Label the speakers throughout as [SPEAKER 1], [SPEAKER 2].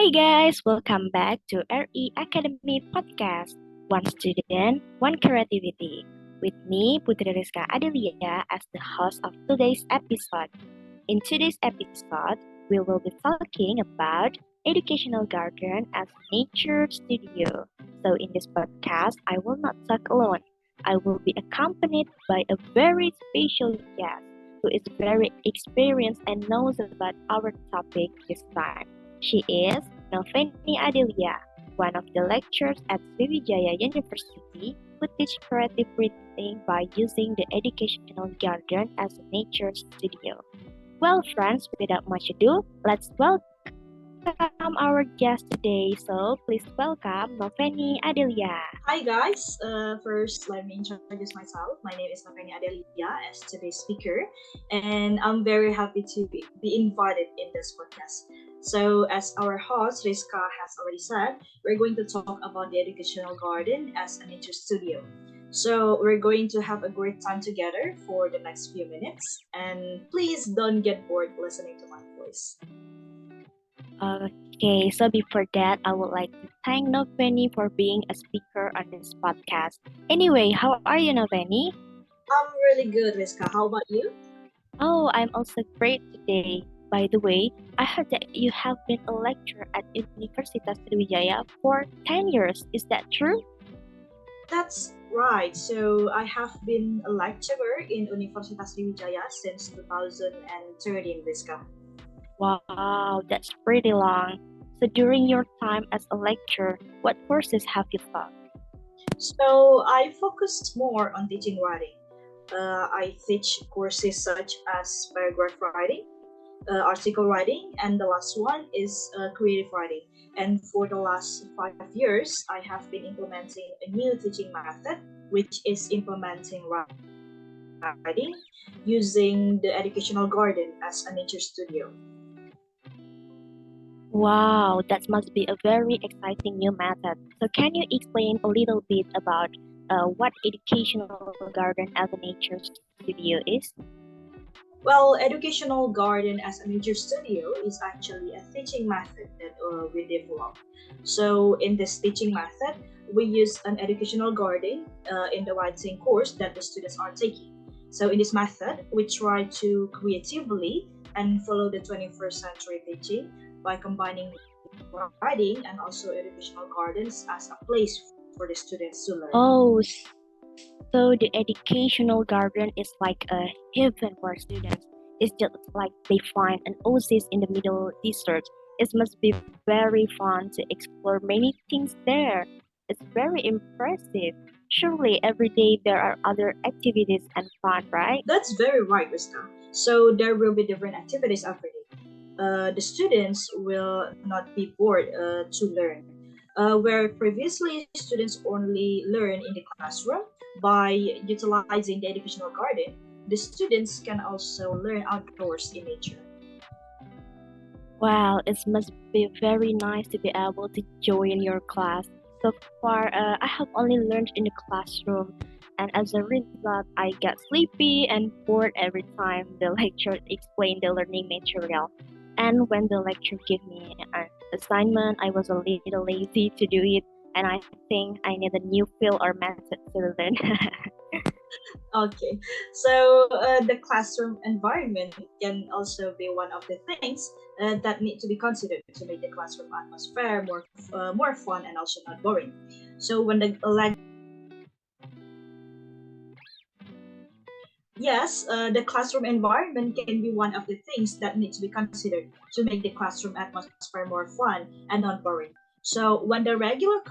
[SPEAKER 1] Hi guys, welcome back to RE Academy Podcast. One student, one creativity. With me, Putri Rizka Adelia, as the host of today's episode. In today's episode, we will be talking about educational garden as nature studio. So in this podcast, I will not talk alone. I will be accompanied by a very special guest who is very experienced and knows about our topic this time. She is Noveni Adelia, one of the lecturers at Sriwijaya University who teach creative writing by using the educational garden as a nature studio. Well, friends, without much ado, let's welcome our guest today. So, please welcome Noveni Adelia.
[SPEAKER 2] Hi guys, first let me introduce myself. My name is Navani Adelia as today's speaker, and I'm very happy to be invited in this podcast. So, as our host Rizka has already said, we're going to talk about the educational garden as a nature studio. So, we're going to have a great time together for the next few minutes, and please don't get bored listening to my voice.
[SPEAKER 1] Okay, so before that, I would like to thank Noveni for being a speaker on this podcast. Anyway, how are you, Noveni?
[SPEAKER 2] I'm really good, Rizka. How about you?
[SPEAKER 1] Oh, I'm also great today. By the way, I heard that you have been a lecturer at Universitas Sriwijaya for 10 years. Is that true?
[SPEAKER 2] That's right. So I have been a lecturer in Universitas Sriwijaya since 2013, Rizka.
[SPEAKER 1] Wow, that's pretty long. So during your time as a lecturer, what courses have you taught?
[SPEAKER 2] So I focused more on teaching writing. I teach courses such as paragraph writing, article writing, and the last one is creative writing. And for the last 5 years, I have been implementing a new teaching method, which is implementing writing using the educational garden as a nature studio.
[SPEAKER 1] Wow, that must be a very exciting new method. So can you explain a little bit about what educational garden as a nature studio is?
[SPEAKER 2] Well, educational garden as a nature studio is actually a teaching method that we developed. So in this teaching method, we use an educational garden in the writing course that the students are taking. So in this method, we try to creatively and follow the 21st century teaching by combining writing and also educational gardens as a place for the students to learn.
[SPEAKER 1] Oh, so the educational garden is like a heaven for students. It's just like they find an oasis in the middle desert. It must be very fun to explore many things there. It's very impressive. Surely every day there are other activities and fun, right?
[SPEAKER 2] That's very right, Rista. So there will be different activities every day. The students will not be bored to learn. Where previously students only learn in the classroom, by utilizing the educational garden, the students can also learn outdoors in nature.
[SPEAKER 1] Wow, it must be very nice to be able to join your class. So far, I have only learned in the classroom, and as a result, I get sleepy and bored every time the lecturer explained the learning material. And when the lecturer gave me an assignment, I was a little lazy to do it, and I think I need a new feel or method to learn.
[SPEAKER 2] Okay, so the classroom environment can also be one of the things that need to be considered to make the classroom atmosphere more fun and also not boring. So when the yes, the classroom environment can be one of the things that need to be considered to make the classroom atmosphere more fun and not boring. So when the regular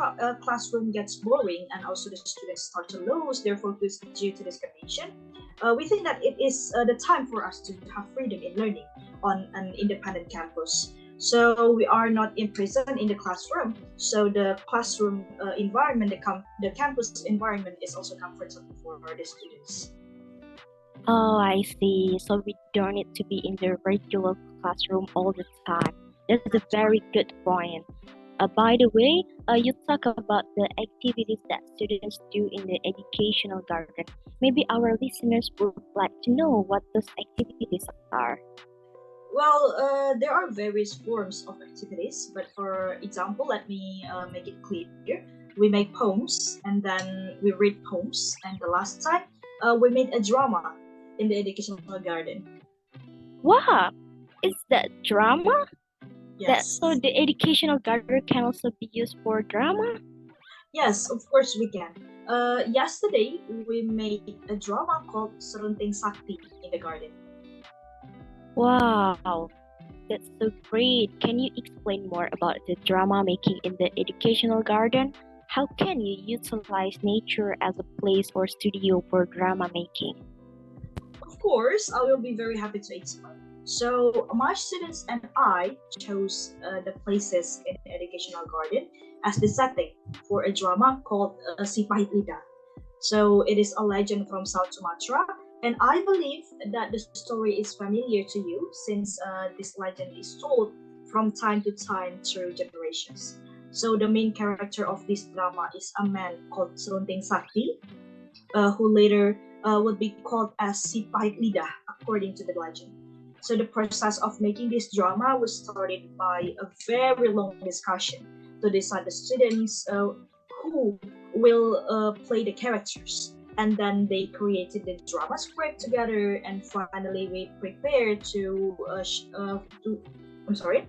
[SPEAKER 2] classroom gets boring and also the students start to lose their focus due to this condition, we think that it is the time for us to have freedom in learning on an independent campus. So we are not imprisoned in the classroom. So the classroom environment, the campus environment is also comfortable for the students.
[SPEAKER 1] Oh, I see. So we don't need to be in the regular classroom all the time. That's a very good point. By the way, you talk about the activities that students do in the educational garden. Maybe our listeners would like to know what those activities are.
[SPEAKER 2] Well, there are various forms of activities, but for example, let me make it clear. We make poems, and then we read poems, and the last time we made a drama in the educational garden.
[SPEAKER 1] Wow, is that drama? That so
[SPEAKER 2] Yes,
[SPEAKER 1] the educational garden can also be used for drama?
[SPEAKER 2] yes, of course we can. Yesterday we made a drama called Serunting Sakti in the garden.
[SPEAKER 1] Wow, that's so great. Can you explain more about the drama making in the educational garden? How can you utilize nature as a place or studio for drama making?
[SPEAKER 2] Of course, I will be very happy to explain. So, my students and I chose the places in the educational garden as the setting for a drama called Si Pahit Lidah. So, it is a legend from South Sumatra, and I believe that the story is familiar to you since this legend is told from time to time through generations. So, the main character of this drama is a man called Serunting Sakti, who later would be called as Si Pahit Lidah, according to the legend. So the process of making this drama was started by a very long discussion to decide the students who will play the characters. And then they created the drama script together, and finally we prepared to I'm sorry,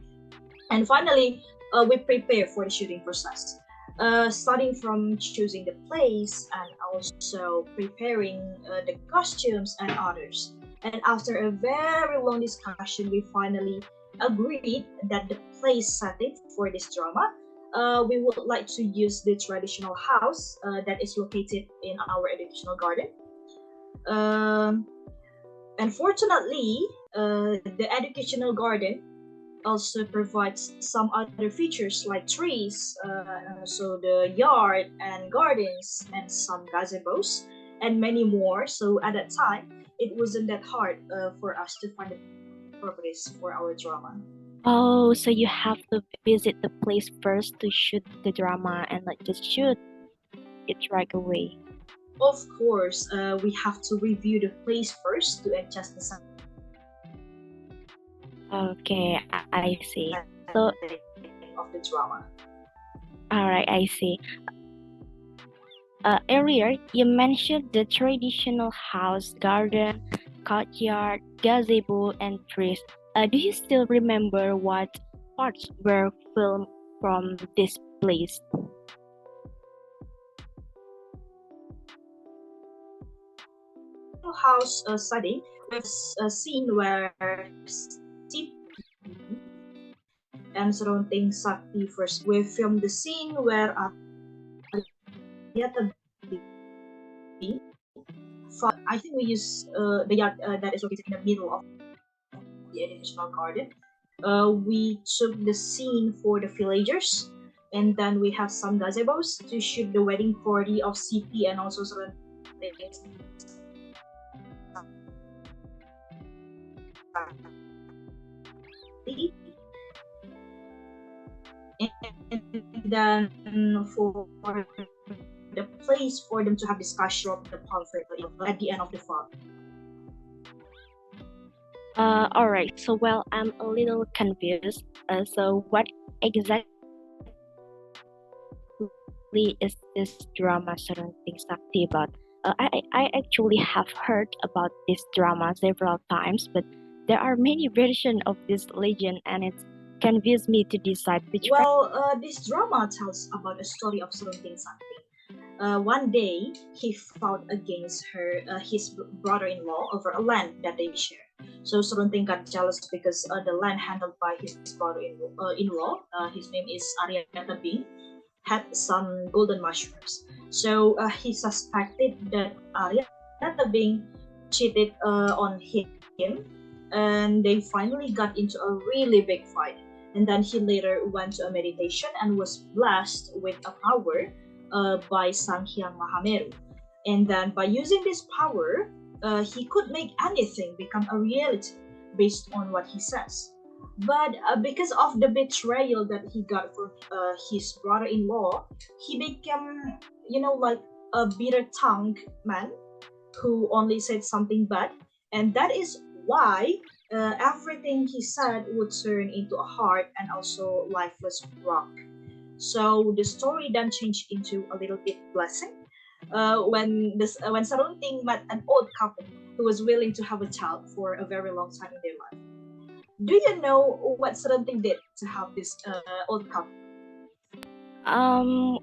[SPEAKER 2] and finally, we prepare for the shooting process, starting from choosing the place and also preparing the costumes and others. And after a very long discussion, we finally agreed that the place setting for this drama, we would like to use the traditional house that is located in our educational garden. Um, Unfortunately, the educational garden also provides some other features like trees, so the yard and gardens and some gazebos and many more. So at that time, it wasn't that hard for us to find the properties for our drama.
[SPEAKER 1] Oh, so you have to visit the place first to shoot the drama and like just shoot it right away.
[SPEAKER 2] Of course, we have to review the place first to adjust the
[SPEAKER 1] Okay, I see. So,
[SPEAKER 2] setting of the drama.
[SPEAKER 1] all right, I see. Earlier, you mentioned the traditional house, garden, courtyard, gazebo, and trees. Do you still remember what parts were filmed from this place?
[SPEAKER 2] House setting with a scene where Siti and Serunting Sakti first. We filmed the scene where Aryata I think we use the yard that is located in the middle of the educational garden. We took the scene for the villagers, and then we have some gazebos to shoot the wedding party of CP and also Serunting Sakti. And then for the place for them to have discussion of the pamphlet at the end of the film.
[SPEAKER 1] All right. So, well, I'm a little confused. So, what exactly is this drama Sarunting Sakti about? I actually have heard about this drama several times, but there are many versions of this legend, and it confused me to decide which one.
[SPEAKER 2] Well, this drama tells about a story of Serunting Sakti. One day, he fought against his brother-in-law over a land that they share. So Serunting got jealous because the land handled by his brother-in-law, his name is Aryata Bing, had some golden mushrooms. So he suspected that Aryata Bing cheated on him, and they finally got into a really big fight. And then he later went to a meditation and was blessed with a power by Sanghyang Mahameru. And then by using this power, he could make anything become a reality based on what he says. But because of the betrayal that he got from his brother-in-law, he became, like a bitter-tongued man who only said something bad, and that is why everything he said would turn into a hard and also lifeless rock. So the story then changed into a little bit blessing when Sarunting met an old couple who was willing to have a child for a very long time in their life. Do you know what Sarunting did to have this old couple?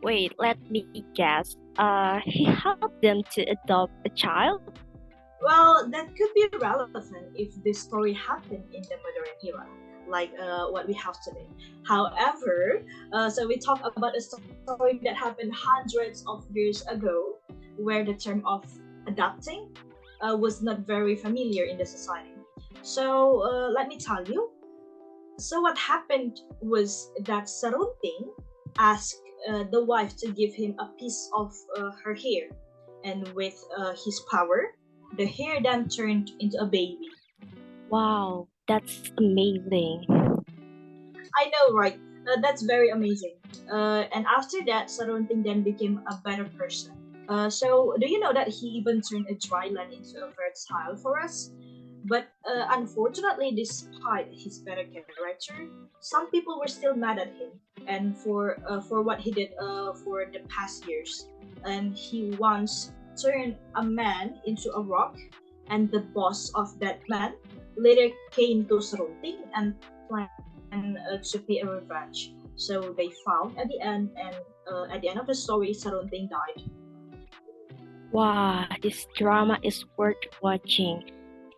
[SPEAKER 1] Wait, let me guess. He helped them to adopt a child?
[SPEAKER 2] Well, that could be relevant if this story happened in the modern era, like what we have today. However, so we talk about a story that happened hundreds of years ago, where the term of adopting was not very familiar in the society. So let me tell you. So what happened was that Sarunting asked the wife to give him a piece of her hair, and with his power, the hair then turned into a baby.
[SPEAKER 1] Wow, that's amazing.
[SPEAKER 2] I know, right? That's very amazing. And after that, Sarunting then became a better person. So, do you know that he even turned a dry land into a fertile forest? But unfortunately, despite his better character, some people were still mad at him and for what he did for the past years. And he once turned a man into a rock, and the boss of that man later came to Sarunting and planned to pay a revenge. So they found at the end of the story, Sarunting died.
[SPEAKER 1] Wow, this drama is worth watching.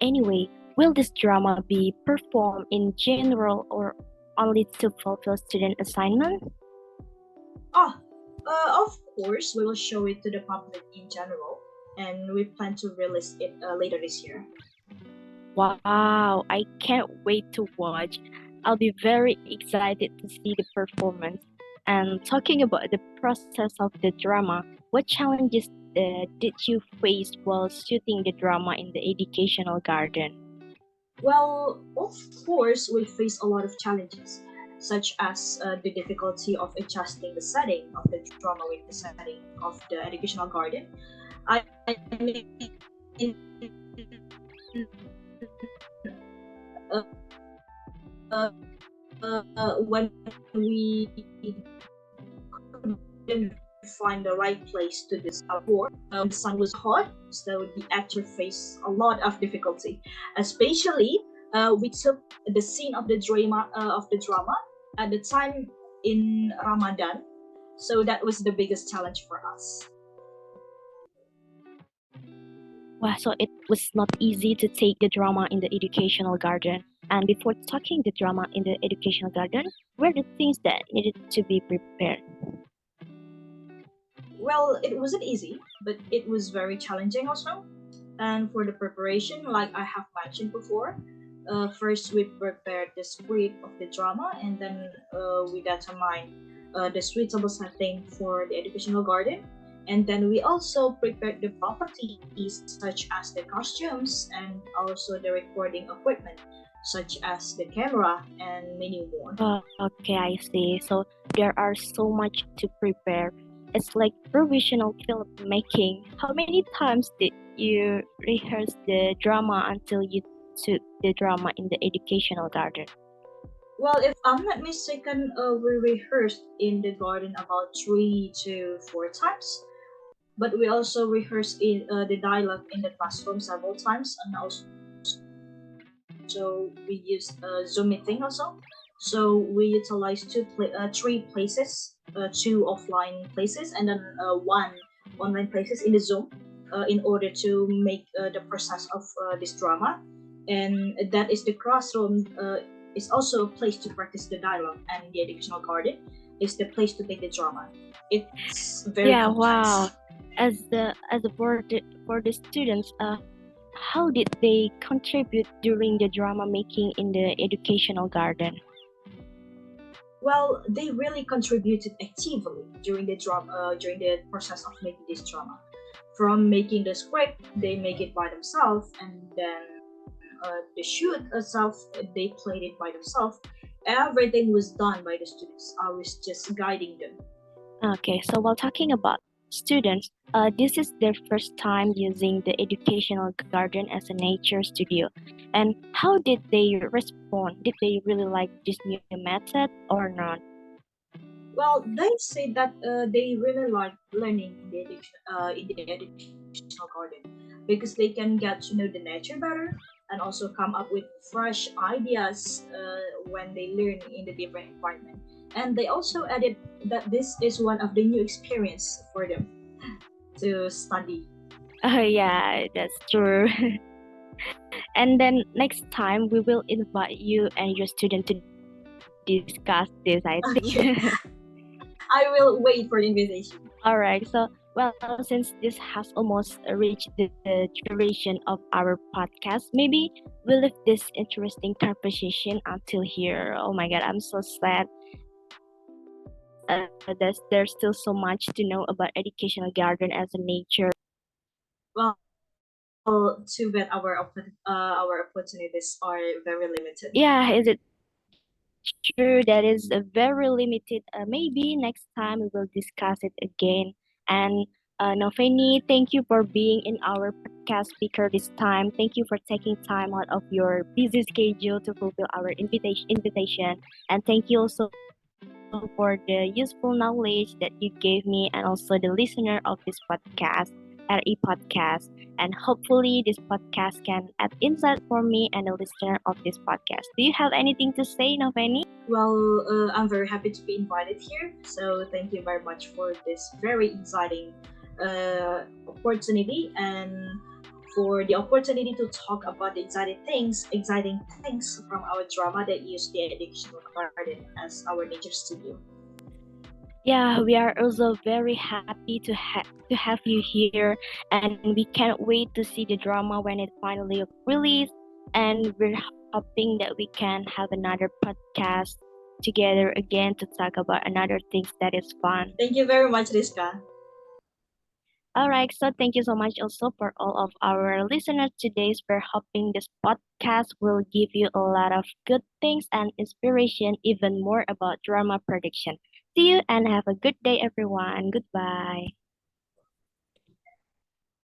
[SPEAKER 1] Anyway, will this drama be performed in general or only to fulfill student assignment?
[SPEAKER 2] Oh, of course, we will show it to the public in general, and we plan to release it later this year.
[SPEAKER 1] Wow, I can't wait to watch. I'll be very excited to see the performance. And talking about the process of the drama, what challenges did you face while shooting the drama in the educational garden?
[SPEAKER 2] Well, of course, we face a lot of challenges, such as the difficulty of adjusting the setting of the drama with the setting of the educational garden. I mean, uh, uh, when we didn't find the right place to do for. The sun was hot, so the actor faced a lot of difficulty. Especially, we took the scene of the drama at the time in Ramadan, so that was the biggest challenge for us.
[SPEAKER 1] Wow, so it was not easy to take the drama in the educational garden. And before talking the drama in the educational garden, were the things that needed to be prepared?
[SPEAKER 2] Well, it wasn't easy, but it was very challenging also. And for the preparation, like I have mentioned before, first we prepared the script of the drama, and then we determined the suitable setting for the educational garden. And then we also prepared the properties such as the costumes and also the recording equipment, such as the camera and many more.
[SPEAKER 1] Okay, I see. So there are so much to prepare. It's like professional filmmaking. How many times did you rehearse the drama until you took the drama in the educational garden?
[SPEAKER 2] Well, if I'm not mistaken, we rehearsed in the garden about 3 to 4 times, but we also rehearsed in the dialogue in the classroom several times, and also we used Zoom meeting also. So we utilized three places, two offline places, and then one online places in the Zoom, in order to make the process of this drama. And that is the classroom. Is also a place to practice the dialogue, and the educational garden is the place to take the drama. It's very
[SPEAKER 1] Yeah,
[SPEAKER 2] complex.
[SPEAKER 1] wow. As a for the students, how did they contribute during the drama making in the educational garden?
[SPEAKER 2] Well, they really contributed actively during the process of making this drama. From making the script, they make it by themselves, and then the shoot itself, they played it by themselves. Everything was done by the students. I was just guiding them.
[SPEAKER 1] Okay, so while talking about students, this is their first time using the educational garden as a nature studio. And how did they respond? Did they really like this new method or not?
[SPEAKER 2] Well, they say that they really like learning in the educational garden because they can get to know the nature better and also come up with fresh ideas when they learn in the different environment. And they also added that this is one of the new experience for them to study.
[SPEAKER 1] Yeah, that's true. And then next time we will invite you and your student to discuss this, I
[SPEAKER 2] Okay,
[SPEAKER 1] think.
[SPEAKER 2] I will wait for the invitation.
[SPEAKER 1] All right. So, well, since this has almost reached the duration of our podcast, maybe we'll leave this interesting conversation until here. Oh my God, I'm so sad. There's still so much to know about educational garden as a nature.
[SPEAKER 2] Well, too bad our opportunities are very limited.
[SPEAKER 1] Yeah, is it true? That is very limited. Maybe next time we will discuss it again. And Nofeni, thank you for being in our podcast speaker this time. Thank you for taking time out of your busy schedule to fulfill our invitation. And thank you also for the useful knowledge that you gave me and also the listener of this podcast, RE Podcast. And hopefully this podcast can add insight for me and the listener of this podcast. Do you have anything to say, Nofeni?
[SPEAKER 2] Well, I'm very happy to be invited here. So thank you very much for this very exciting opportunity and for the opportunity to talk about the exciting things from our drama that use the educational garden as our nature studio.
[SPEAKER 1] Yeah, we are also very happy to have you here, and we can't wait to see the drama when it finally released. And we're hoping that we can have another podcast together again to talk about another things that is fun.
[SPEAKER 2] Thank you very much, Rizka.
[SPEAKER 1] All right, so thank you so much also for all of our listeners today. We're hoping this podcast will give you a lot of good things and inspiration, even more about drama prediction. See you and have a good day, everyone. Goodbye.